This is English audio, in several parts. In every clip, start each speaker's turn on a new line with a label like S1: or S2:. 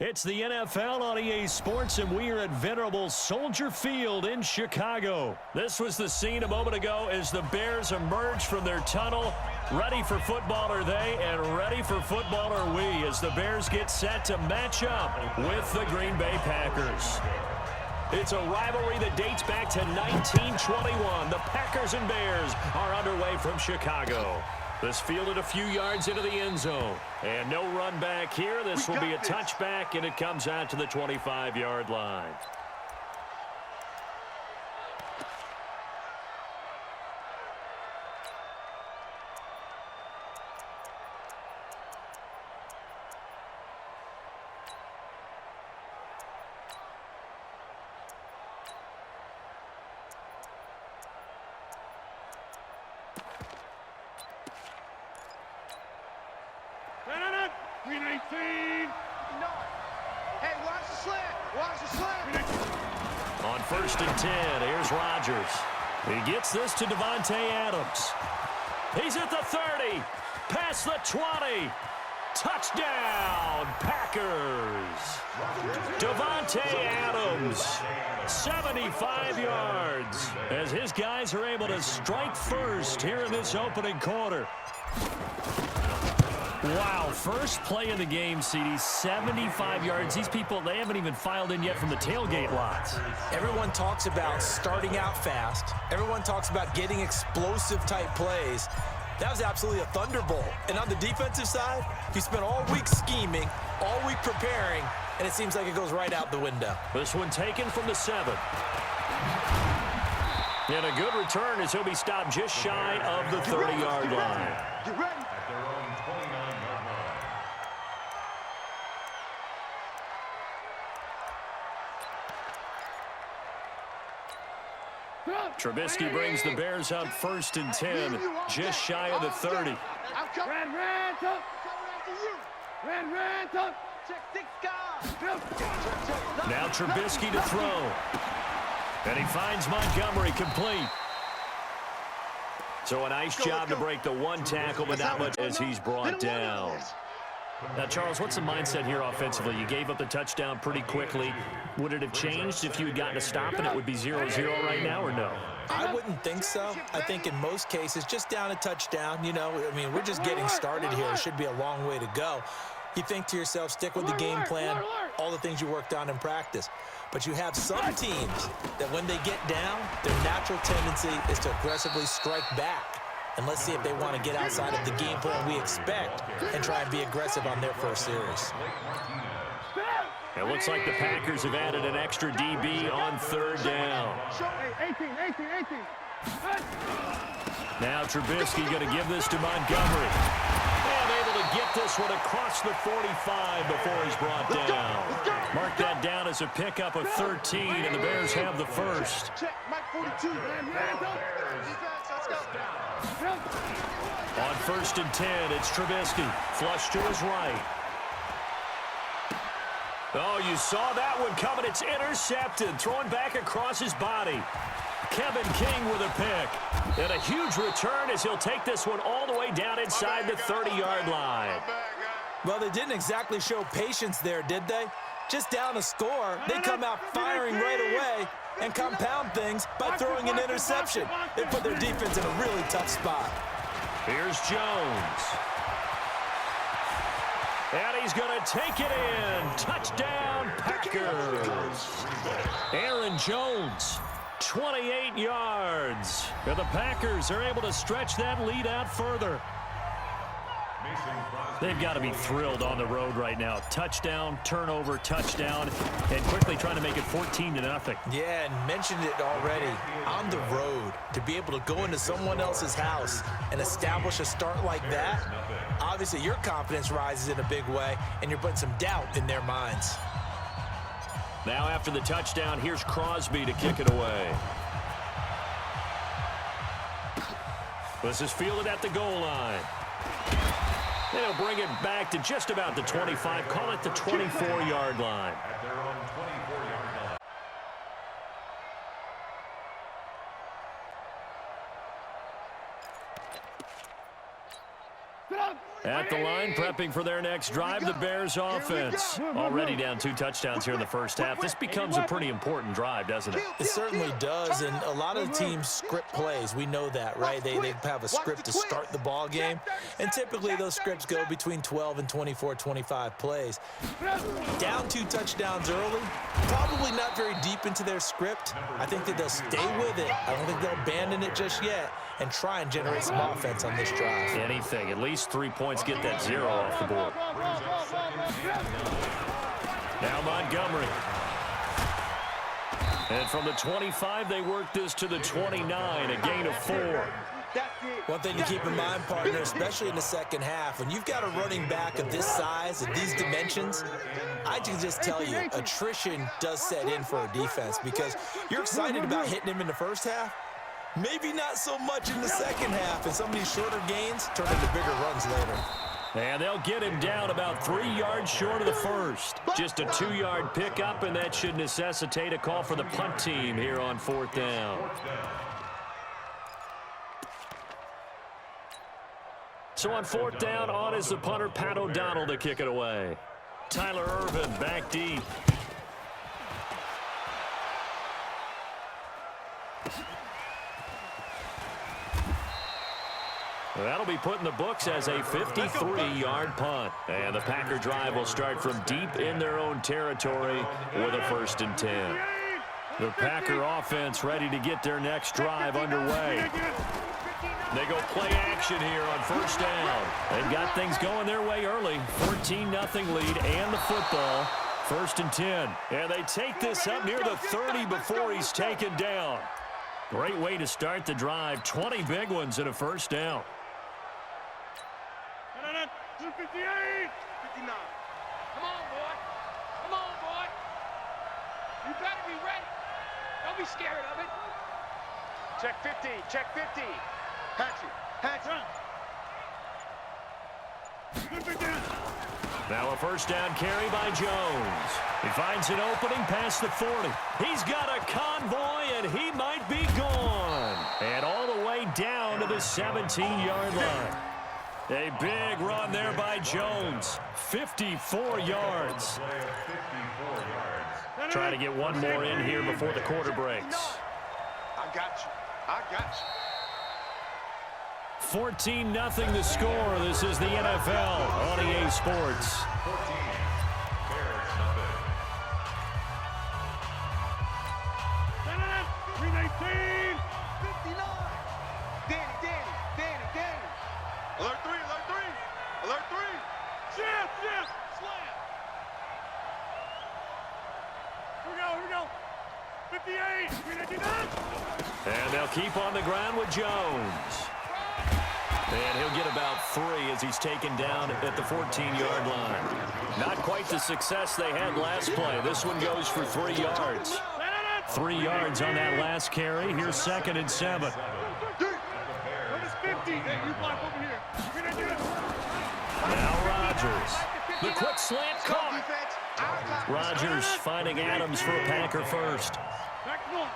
S1: It's the NFL on EA Sports, and we are at venerable Soldier Field in Chicago. This was the scene a moment ago as the Bears emerged from their tunnel. Ready for football are they, and ready for football are we, as the Bears get set to match up with the Green Bay Packers. It's a rivalry that dates back to 1921. The Packers and Bears are underway from Chicago. This fielded a few yards into the end zone. And no run back here. This will be a touchback, and it comes out to the 25-yard line.
S2: Green 18. No. Hey, watch the slant. Watch the slant.
S1: On 1st and 10, here's Rodgers. He gets this to Davante Adams. He's at the 30. Past the 20. Touchdown, Packers. Davante Adams, 75 yards, as his guys are able to strike first here in this opening quarter. Wow, first play of the game, CD, 75 yards. These people, they haven't even filed in yet from the tailgate lots.
S3: Everyone talks about starting out fast. Everyone talks about getting explosive-type plays. That was absolutely a thunderbolt. And on the defensive side, you spent all week scheming, all week preparing, and it seems like it goes right out the window.
S1: This one taken from the 7. And a good return as he'll be stopped just shy of the 30-yard line.
S2: You ready?
S1: Trubisky brings the Bears up 1st and 10, just shy of the 30. Now Trubisky to throw. And he finds Montgomery complete. So a nice job to break the one tackle, but not much as he's brought down. Now, Charles, what's the mindset here offensively? You gave up the touchdown pretty quickly. Would it have changed if you had gotten a stop and it would be 0-0 right now, or no?
S3: I wouldn't think so. I think in most cases, just down a touchdown, you know, I mean, we're just getting started here. It should be a long way to go. You think to yourself, stick with the game plan, all the things you worked on in practice. But you have some teams that when they get down, their natural tendency is to aggressively strike back. And let's see if they want to get outside of the game plan we expect and try and be aggressive on their first series.
S1: It looks like the Packers have added an extra DB on 3rd down.
S2: 18.
S1: Now Trubisky going to give this to Montgomery. And able to get this one across the 45 before he's brought down. Mark that down as a pickup of 13, and the Bears have the first.
S2: Check, Mike 42.
S1: On 1st and 10, it's Trubisky. Flush to his right. Oh, you saw that one coming. It's intercepted. Thrown back across his body. Kevin King with a pick. And a huge return as he'll take this one all the way down inside the 30-yard line.
S3: Well, they didn't exactly show patience there, did they? Just down a score, they come out firing right away and compound things by throwing an interception. They put their defense in a really tough spot.
S1: Here's Jones. And he's going to take it in. Touchdown, Packers. Aaron Jones, 28 yards. And the Packers are able to stretch that lead out further. They've got to be thrilled on the road right now. Touchdown, turnover, touchdown, and quickly trying to make it 14-0.
S3: Yeah, and mentioned it already. On the road, to be able to go into someone else's house and establish a start like that, obviously your confidence rises in a big way, and you're putting some doubt in their minds.
S1: Now after the touchdown, here's Crosby to kick it away. This is fielded at the goal line. They'll bring it back to just about the 25. Call it the 24-yard line. At the line, prepping for their next drive, the Bears offense. Already down 2 touchdowns here in the first half. This becomes a pretty important drive, doesn't it?
S3: It certainly does, and a lot of the teams script plays. We know that, right? They have a script to start the ball game, and typically those scripts go between 12 and 24, 25 plays. Down 2 touchdowns early, probably not very deep into their script. I think that they'll stay with it. I don't think they'll abandon it just yet and try and generate some offense on this drive.
S1: Anything, at least 3 points, get that 0 off the board. Now Montgomery. And from the 25, they work this to the 29, a gain of 4.
S3: One thing to keep in mind, partner, especially in the second half, when you've got a running back of this size and these dimensions, I can just tell you, attrition does set in for a defense because you're excited about hitting him in the first half. Maybe not so much in the second half, and some of these shorter gains turn into bigger runs later.
S1: And they'll get him down about 3 yards short of the first. Just a 2-yard pickup, and that should necessitate a call for the punt team here on 4th down. So on 4th down, on is the punter, Pat O'Donnell, to kick it away. Tyler Irvin back deep. That'll be put in the books as a 53-yard punt. And the Packer drive will start from deep in their own territory with a 1st and 10. The Packer offense ready to get their next drive underway. They go play action here on 1st down. They've got things going their way early. 14-0 lead and the football. 1st and 10. And they take this up near the 30 before he's taken down. Great way to start the drive. 20 big ones in a 1st down.
S2: 58, 59. Come on, boy. Come on, boy. You better be ready. Don't be scared of it. Check 50. Check 50. Hatch it.
S1: Now a 1st down carry by Jones. He finds an opening past the 40. He's got a convoy, and he might be gone. And all the way down to the 17-yard line. A big run there by Jones. 54 yards. Try to get one more in here before the quarter breaks.
S2: I got you. I got you.
S1: 14-0 the score. This is the NFL on EA Sports.
S2: 319, 59. Danny. Alert 3. Alert 3. Shift. Slam. Here we go. 58. 399.
S1: And they'll keep on the ground with Jones. And he'll get about 3 as he's taken down at the 14-yard line. Not quite the success they had last play. This one goes for 3 yards. 3 yards on that last carry. Here's 2nd and 7.
S2: What is 50? Hey, you block over here.
S1: Now Rodgers. The quick slant caught. Rodgers finding Adams for a Packer first.
S2: Back to one.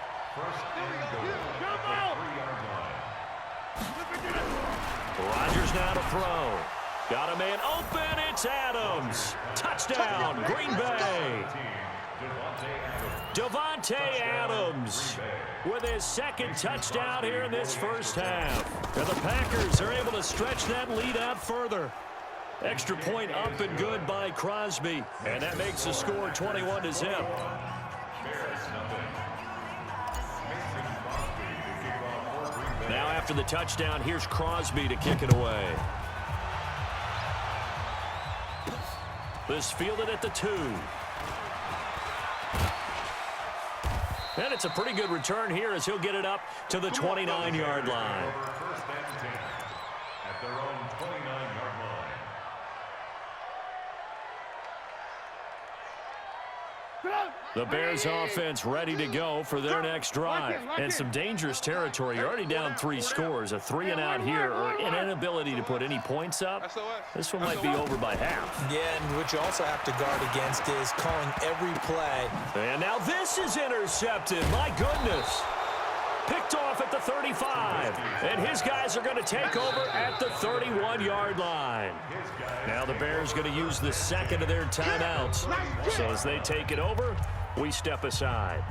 S1: Rodgers now to throw. Got a man open. It's Adams. Touchdown, Green Bay. Davante Adams with his 2nd touchdown here in this first half. And the Packers are able to stretch that lead out further. Extra point up and good by Crosby. And that makes the score 21-0. Now after the touchdown, here's Crosby to kick it away. This fielded at the 2. And it's a pretty good return here as he'll get it up to the 29-yard line.
S4: At their own 29-yard line.
S1: The Bears offense ready to go for their next drive. And some dangerous territory. You're already down 3 scores. A 3-and-out here or an inability to put any points up. This one might be over by half.
S3: Yeah, and what you also have to guard against is calling every play.
S1: And now this is intercepted. My goodness. Picked off at the 35. And his guys are going to take over at the 31-yard line. Now the Bears going to use the second of their timeouts. So as they take it over, we step aside.